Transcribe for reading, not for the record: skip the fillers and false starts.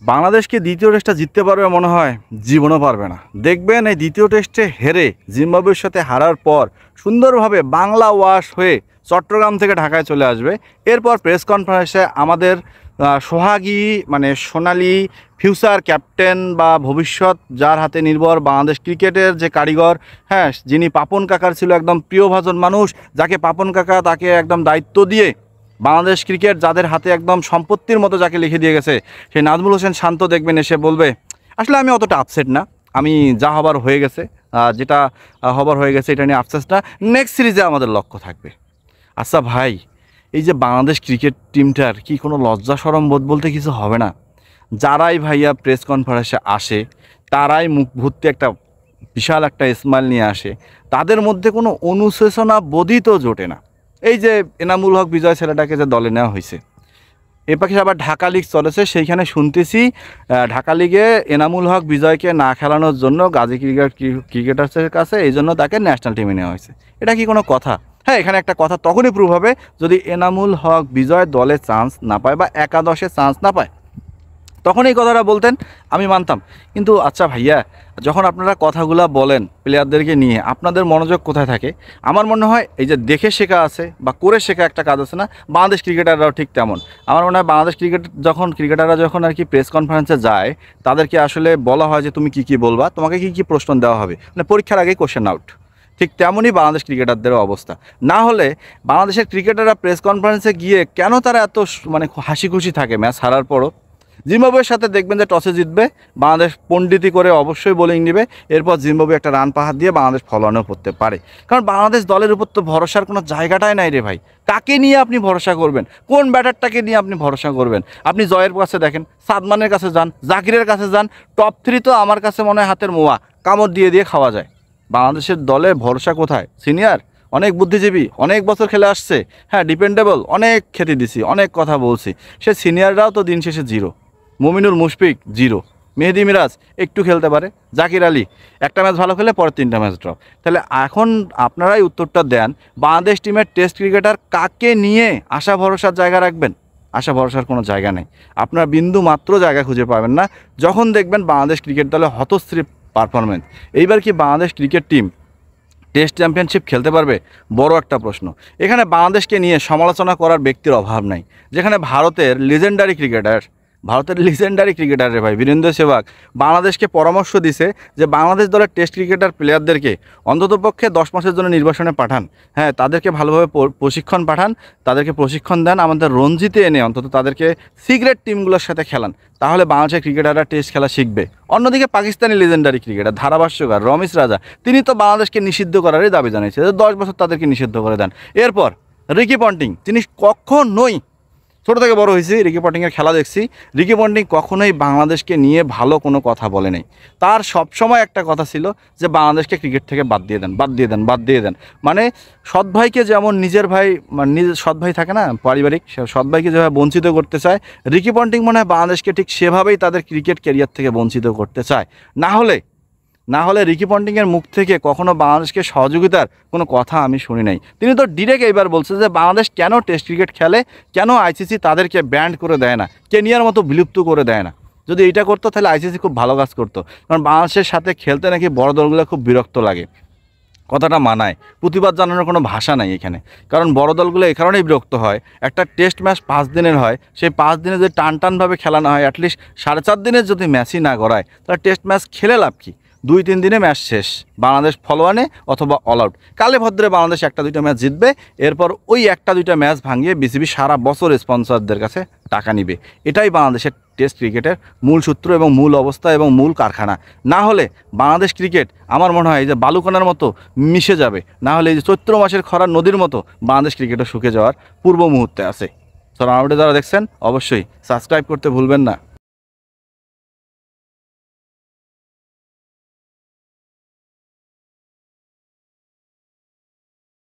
বাংলাদেশকে দ্বিতীয় টেস্টটা জিততে পারবে মনে হয়, জীবনও পারবে না। দেখবেন এই দ্বিতীয় টেস্টে হেরে জিম্বাবুয়ের সাথে হারার পর সুন্দরভাবে বাংলা ওয়াশ হয়ে চট্টগ্রাম থেকে ঢাকায় চলে আসবে। এরপর প্রেস কনফারেন্সে আমাদের সোহাগী মানে সোনালি ফিউচার ক্যাপ্টেন বা ভবিষ্যৎ যার হাতে নির্ভর বাংলাদেশ ক্রিকেটের যে কারিগর, হ্যাঁ, যিনি পাপন কাকার ছিল একদম প্রিয়ভাজন মানুষ, যাকে পাপন কাকা তাকে একদম দায়িত্ব দিয়ে বাংলাদেশ ক্রিকেট যাদের হাতে একদম সম্পত্তির মতো যাকে লিখে দিয়ে গেছে, সেই নাজমুল হোসেন শান্ত দেখবেন এসে বলবে আসলে আমি অতটা আপসেট না, আমি যা হবার হয়ে গেছে, যেটা হবার হয়ে গেছে এটা নিয়ে আপসেট না, নেক্সট সিরিজে আমাদের লক্ষ্য থাকবে। আচ্ছা ভাই, এই যে বাংলাদেশ ক্রিকেট টিমটার কি কোনো লজ্জা শরম বোধ বলতে কিছু হবে না? যারাই ভাইয়া প্রেস কনফারেন্সে আসে তারাই মুখ ভর্তি একটা বিশাল একটা স্মাইল নিয়ে আসে, তাদের মধ্যে কোনো অনুশোচনা বোধই তো জোটে না। এই যে এনামুল হক বিজয় ছেলেটাকে যে দলে নেওয়া হয়েছে, এ পাশে আবার ঢাকা লিগ চলেছে, সেইখানে শুনতেছি ঢাকা লিগে এনামুল হক বিজয়কে না খেলানোর জন্য গাজী ক্রিকেটার্সের কাছে এই জন্য তাকে ন্যাশনাল টিমে নেওয়া হয়েছে। এটা কি কোনো কথা? হ্যাঁ, এখানে একটা কথা তখনই প্রুভ হবে যদি এনামুল হক বিজয় দলে চান্স না পায় বা একাদশে চান্স না পায়, তখন এই কথাটা বলতেন আমি মানতাম। কিন্তু আচ্ছা ভাইয়া, যখন আপনারা কথাগুলো বলেন প্লেয়ারদেরকে নিয়ে, আপনাদের মনোযোগ কোথায় থাকে? আমার মনে হয় এই যে দেখে শেখা আছে বা করে শেখা একটা কাজ আছে না, বাংলাদেশ ক্রিকেটাররাও ঠিক তেমন। আমার মনে হয় বাংলাদেশ ক্রিকেটাররা যখন আর কি প্রেস কনফারেন্সে যায়, তাদেরকে আসলে বলা হয় যে তুমি কি কি বলবা, তোমাকে কি কি প্রশ্ন দেওয়া হবে, মানে পরীক্ষার আগেই কোশ্চেন আউট। ঠিক তেমনই বাংলাদেশ ক্রিকেটারদেরও অবস্থা। না হলে বাংলাদেশের ক্রিকেটাররা প্রেস কনফারেন্সে গিয়ে কেন তারা এত মানে হাসি খুশি থাকে ম্যাচ হারার পরও? জিম্বাবুয়ের সাথে দেখবেন যে টসে জিতবে, বাংলাদেশ পণ্ডিতি করে অবশ্যই বোলিং নেবে, এরপর জিম্বাবুয়ে একটা রান পাহাড় দিয়ে বাংলাদেশ ফলোয়ানও করতে পারে। কারণ বাংলাদেশ দলের উপর তো ভরসার কোনো জায়গাটাই নাই রে ভাই। কাকে নিয়ে আপনি ভরসা করবেন? কোন ব্যাটারটাকে নিয়ে আপনি ভরসা করবেন? আপনি জয়ের কাছে দেখেন, সাদমানের কাছে যান, জাকিরের কাছে যান, টপ থ্রি তো আমার কাছে মনে হয় হাতের মোয়া, কামড় দিয়ে দিয়ে খাওয়া যায়। বাংলাদেশের দলে ভরসা কোথায়? সিনিয়র অনেক বুদ্ধিজীবী, অনেক বছর খেলে আসছে, হ্যাঁ ডিপেন্ডেবল, অনেক খ্যাতি দিছি, অনেক কথা বলছি, সে সিনিয়ররাও তো দিন শেষে জিরো। মুমিনুল মুশফিক জিরো, মেহেদি মিরাজ একটু খেলতে পারে, জাকির আলী একটা ম্যাচ ভালো খেলে পরের 3টা ম্যাচ ড্রপ। তাহলে এখন আপনারাই উত্তরটা দেন, বাংলাদেশ টিমের টেস্ট ক্রিকেটার কাকে নিয়ে আশা ভরসার জায়গা রাখবেন? আশা ভরসার কোনো জায়গা নেই, আপনারা বিন্দু মাত্র জায়গা খুঁজে পাবেন না যখন দেখবেন বাংলাদেশ ক্রিকেট দলে হতশ্রী পারফরমেন্স। এইবার কি Bangladesh cricket team test championship খেলতে পারবে? বড় একটা প্রশ্ন। এখানে বাংলাদেশকে নিয়ে সমালোচনা করার ব্যক্তির অভাব নাই, যেখানে ভারতের লিজেন্ডারি ক্রিকেটার রে ভাই বীরেন্দ্র সেহবাগ বাংলাদেশকে পরামর্শ দিছে যে বাংলাদেশ দলের টেস্ট ক্রিকেটার প্লেয়ারদেরকে অন্ততপক্ষে 10 মাসের জন্য নির্বাসনে পাঠান, হ্যাঁ তাদেরকে ভালোভাবে প্রশিক্ষণ পাঠান, তাদেরকে প্রশিক্ষণ দেন, আমাদের রঞ্জিতে এনে অন্তত তাদেরকে সিক্রেট টিমগুলোর সাথে খেলান, তাহলে বাংলাদেশের ক্রিকেটাররা টেস্ট খেলা শিখবে। অন্যদিকে পাকিস্তানি লিজেন্ডারি ক্রিকেটার ধারাভাষ্যকার রমেশ রাজা, তিনি তো বাংলাদেশকে নিষিদ্ধ করারই দাবি জানিয়েছে, 10 বছর তাদেরকে নিষিদ্ধ করে দেন। এরপর রিকি পন্টিং, তিনি কখনোই, ছোটো থেকে বড় হয়েছি রিকি পন্টিংয়ের খেলা দেখছি, রিকি পন্টিং কখনোই বাংলাদেশকে নিয়ে ভালো কোনো কথা বলে নেই। তার সবসময় একটা কথা ছিল যে বাংলাদেশকে ক্রিকেট থেকে বাদ দিয়ে দেন, বাদ দিয়ে দেন, বাদ দিয়ে দেন। মানে সৎ ভাইকে যেমন নিজের ভাই, মানে নিজের সৎ ভাই থাকে না পারিবারিক, সৎ ভাইকে যেভাবে বঞ্চিত করতে চায়, রিকি পন্টিং মনে হয় বাংলাদেশকে ঠিক সেভাবেই তাদের ক্রিকেট ক্যারিয়ার থেকে বঞ্চিত করতে চায়। না হলে রিকি পন্টিংয়ের মুখ থেকে কখনো বাংলাদেশকে সহযোগিতার কোনো কথা আমি শুনি নাই। তিনি তো ডিরেক্ট এইবার বলছে যে বাংলাদেশ কেন টেস্ট ক্রিকেট খেলে, কেন আইসিসি তাদেরকে ব্যান্ড করে দেয় না, কেনিয়ার মতো বিলুপ্ত করে দেয় না। যদি এটা করতো তাহলে আইসিসি খুব ভালো কাজ করতো, কারণ বাংলাদেশের সাথে খেলতে নাকি বড় দলগুলো খুব বিরক্ত লাগে। কথাটা মানায়, প্রতিবাদ জানানোর কোনো ভাষা নাই এখানে, কারণ বড় দলগুলো এই কারণেই বিরক্ত হয়। একটা টেস্ট ম্যাচ 5 দিনের হয়, সেই 5 দিনে যদি টানভাবে খেলানো হয়, অ্যাটলিস্ট 4.5 দিনের যদি ম্যাচই না গড়ায়, তাহলে টেস্ট ম্যাচ খেলে লাভ কী? 2-3 দিনে ম্যাচ শেষ, বাংলাদেশ ফলোয়ানে অথবা অল আউট। কালে ভদ্রে বাংলাদেশ 1-2টা ম্যাচ জিতবে, এরপর ওই 1-2টা ম্যাচ ভাঙিয়ে বিসিবি সারা বছর স্পন্সরদের কাছে টাকা নিবে। এটাই বাংলাদেশের টেস্ট ক্রিকেটের মূল সূত্র এবং মূল অবস্থা এবং মূল কারখানা। না হলে বাংলাদেশ ক্রিকেট আমার মনে হয় এই যে বালুকণার মতো মিশে যাবে, না হলে এই যে চৈত্র মাসের খরা নদীর মতো বাংলাদেশ ক্রিকেটও শুকে যাওয়ার পূর্ব মুহূর্তে আছে। তো আমাদের যারা দেখছেন অবশ্যই সাবস্ক্রাইব করতে ভুলবেন না।